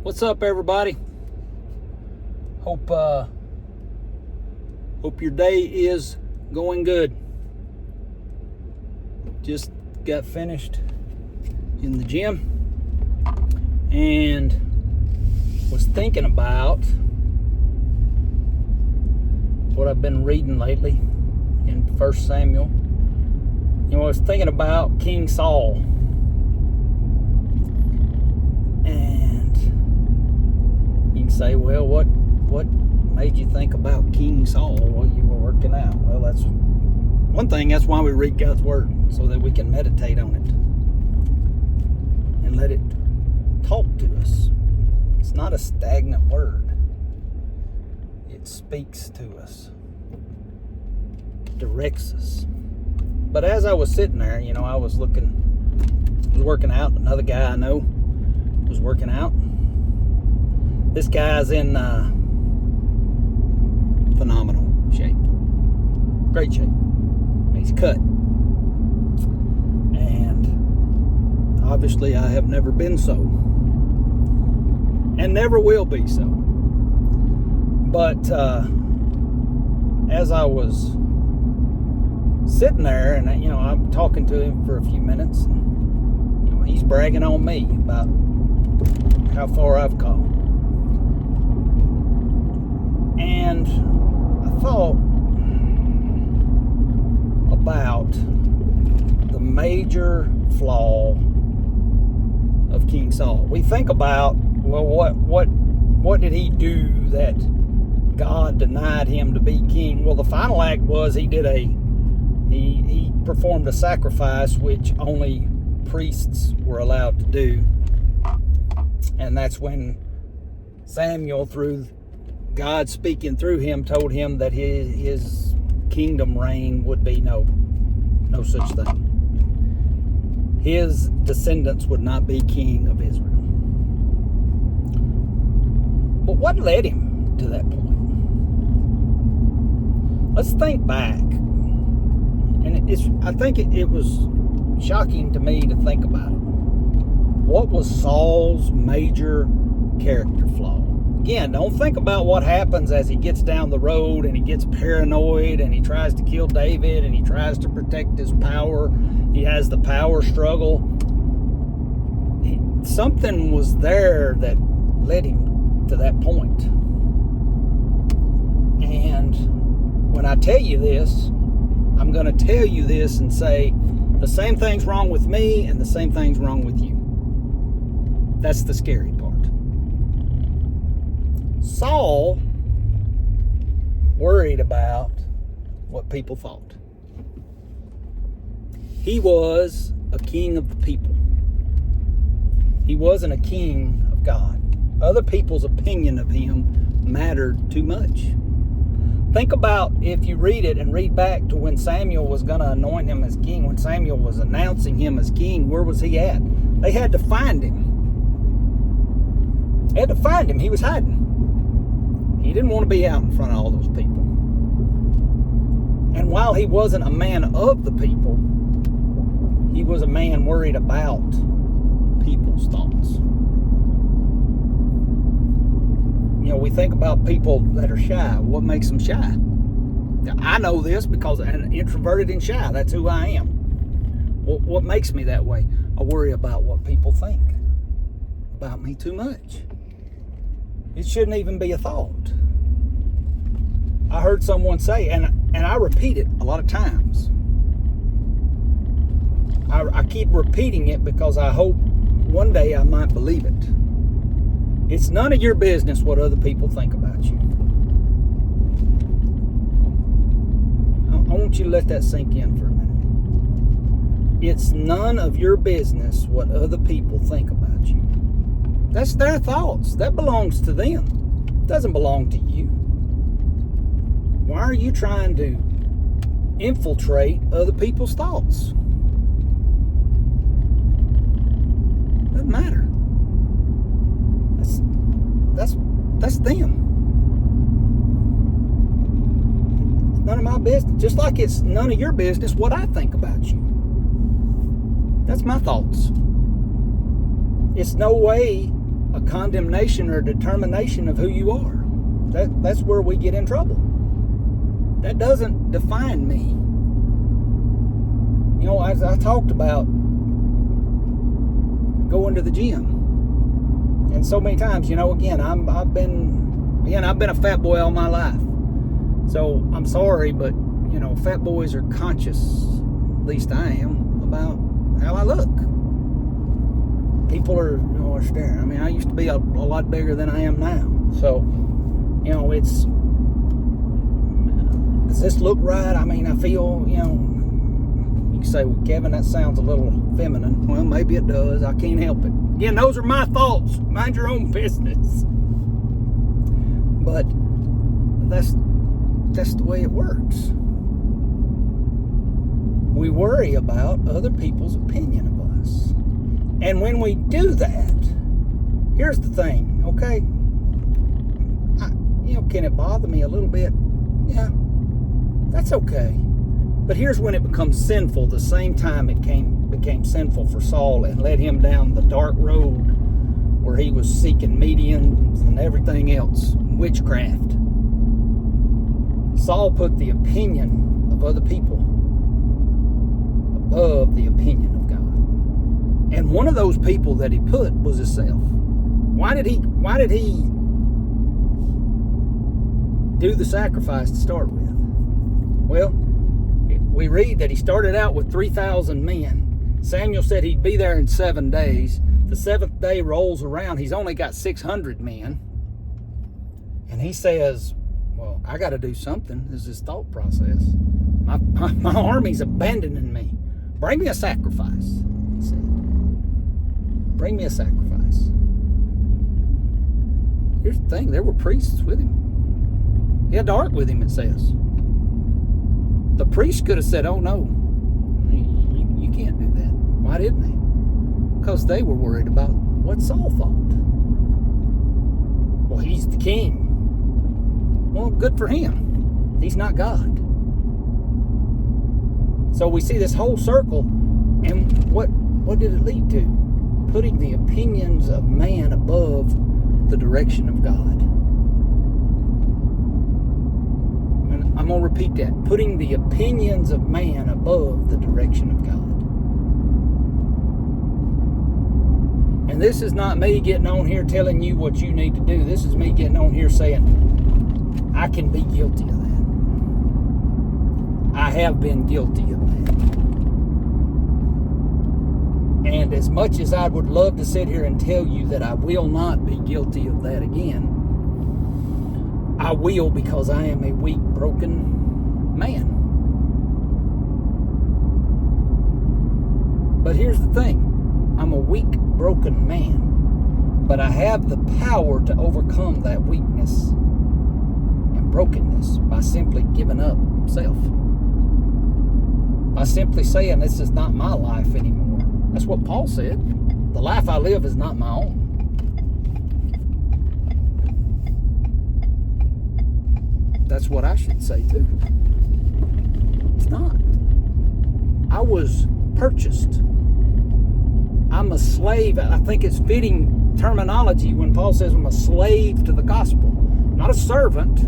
What's up, everybody? Hope your day is going good. Just got finished in the gym and was thinking about what I've been reading lately in 1 Samuel. I was thinking about King Saul. And you can say, well, what made you think about King Saul while you were working out? Well, that's one thing. That's why we read God's Word, so that we can meditate on it and let it talk to us. It's not a stagnant word. It speaks to us, directs us. But as I was sitting there, I was working out. Another guy I know was working out. This guy's in phenomenal shape. Great shape. He's cut. And obviously I have never been so. And never will be so. But as I was sitting there and, I'm talking to him for a few minutes, and, he's bragging on me about how far I've come. And I thought about the major flaw of King Saul. We think about, well, what did he do that God denied him to be king? Well, the final act was he performed a sacrifice which only priests were allowed to do. And that's when Samuel, through God speaking through him, told him that his kingdom reign would be no such thing. His descendants would not be king of Israel. But what led him to that point? Let's think back. And I think it was shocking to me to think about it. What was Saul's major character flaw? Again, don't think about what happens as he gets down the road and he gets paranoid and he tries to kill David and he tries to protect his power. He has the power struggle. Something was there that led him to that point. And when I tell you this, I'm going to tell you this and say the same thing's wrong with me and the same thing's wrong with you. That's the scary part. Saul worried about what people thought. He was a king of the people. He wasn't a king of God. Other people's opinion of him mattered too much. Think about, if you read it and read back to when Samuel was going to anoint him as king, when Samuel was announcing him as king, where was he at? They had to find him. They had to find him. He was hiding. He didn't want to be out in front of all those people. And while he wasn't a man of the people, he was a man worried about people's thoughts. We think about people that are shy. What makes them shy? I know this because I'm introverted and shy. That's who I am. What makes me that way? I worry about what people think about me too much. It shouldn't even be a thought. I heard someone say, and I repeat it a lot of times. I keep repeating it because I hope one day I might believe it. It's none of your business what other people think about you. I want you to let that sink in for a minute. It's none of your business what other people think about you. That's their thoughts. That belongs to them. It doesn't belong to you. Why are you trying to infiltrate other people's thoughts? Doesn't matter. That's them. It's none of my business. Just like it's none of your business what I think about you. That's my thoughts. It's no way a condemnation or a determination of who you are. That's where we get in trouble. That doesn't define me. You know, as I talked about going to the gym, and so many times, you know, again, I've been a fat boy all my life. So I'm sorry, but you know, fat boys are conscious, at least I am, about how I look. People are, you know, are staring. I mean, I used to be a lot bigger than I am now. So, you know, does this look right? I mean, I feel, you know, you can say, well, Kevin, that sounds a little feminine. Well, maybe it does. I can't help it. Again, those are my thoughts. Mind your own business. But that's the way it works. We worry about other people's opinion of us. And when we do that, here's the thing, okay? You know, can it bother me a little bit? Yeah, that's okay. But here's when it becomes sinful, the same time it became sinful for Saul and led him down the dark road where he was seeking mediums and everything else, witchcraft. Saul put the opinion of other people above the opinion of God. And one of those people that he put was himself. Why did he do the sacrifice to start with? Well, we read that he started out with 3,000 men. Samuel said he'd be there in 7 days. The seventh day rolls around. He's only got 600 men. And he says, well, I got to do something. This is his thought process. My army's abandoning me. Bring me a sacrifice, he said. Bring me a sacrifice. Here's the thing. There were priests with him. He had the ark with him, it says. The priest could have said, oh, no, you can't do that. Why didn't they? Because they were worried about what Saul thought. Well, he's the king. Well, good for him. He's not God. So we see this whole circle, and what did it lead to? Putting the opinions of man above the direction of God. And I'm going to repeat that. Putting the opinions of man above the direction of God. And this is not me getting on here telling you what you need to do. This is me getting on here saying, I can be guilty of that. I have been guilty of that. And as much as I would love to sit here and tell you that I will not be guilty of that again, I will, because I am a weak, broken man. But here's the thing. I'm a weak, broken man, but I have the power to overcome that weakness and brokenness by simply giving up self. By simply saying, this is not my life anymore. That's what Paul said. The life I live is not my own. That's what I should say too. It's not. I was purchased. I'm a slave. I think it's fitting terminology when Paul says I'm a slave to the gospel. Not a servant,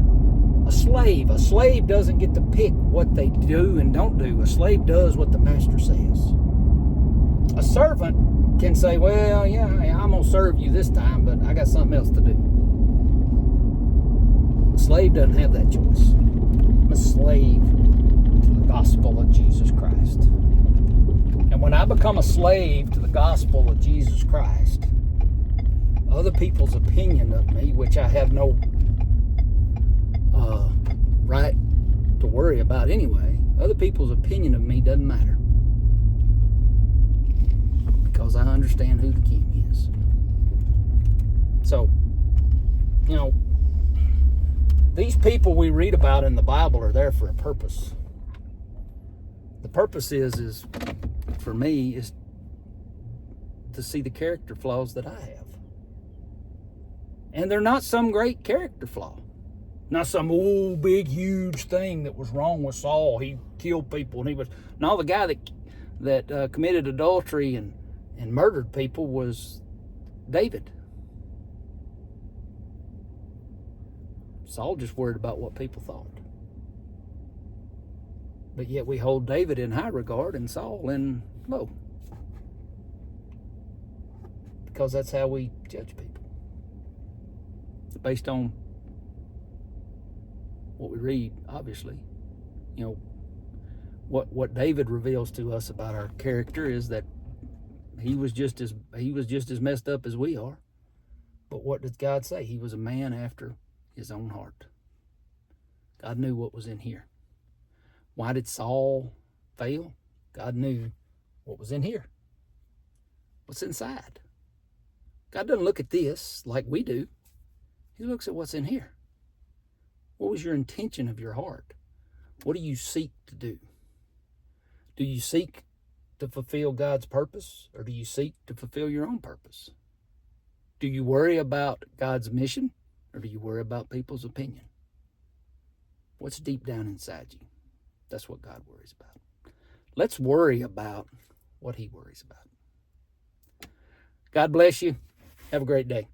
a slave. A slave doesn't get to pick what they do and don't do. A slave does what the master says. A servant can say, well, yeah, I'm going to serve you this time, but I got something else to do. A slave doesn't have that choice. I'm a slave to the gospel of Jesus Christ. And when I become a slave to the gospel of Jesus Christ, other people's opinion of me, which I have no right to worry about anyway, other people's opinion of me doesn't matter. Because I understand who the king is. So, you know, these people we read about in the Bible are there for a purpose. The purpose is for me, is to see the character flaws that I have. And they're not some great character flaw. Not some big, huge thing that was wrong with Saul. He killed people, and he was... No, the guy that committed adultery and murdered people was David. Saul just worried about what people thought. But yet we hold David in high regard and Saul in low. Because that's how we judge people. Based on what we read, obviously. You know, what David reveals to us about our character is that he was just as messed up as we are. But what does God say? He was a man after his own heart. God knew what was in here. Why did Saul fail? God knew what was in here. What's inside? God doesn't look at this like we do. He looks at what's in here. What was your intention of your heart? What do you seek to do? Do you seek to fulfill God's purpose, or do you seek to fulfill your own purpose? Do you worry about God's mission, or do you worry about people's opinion? What's deep down inside you? That's what God worries about. Let's worry about what he worries about. God bless you. Have a great day.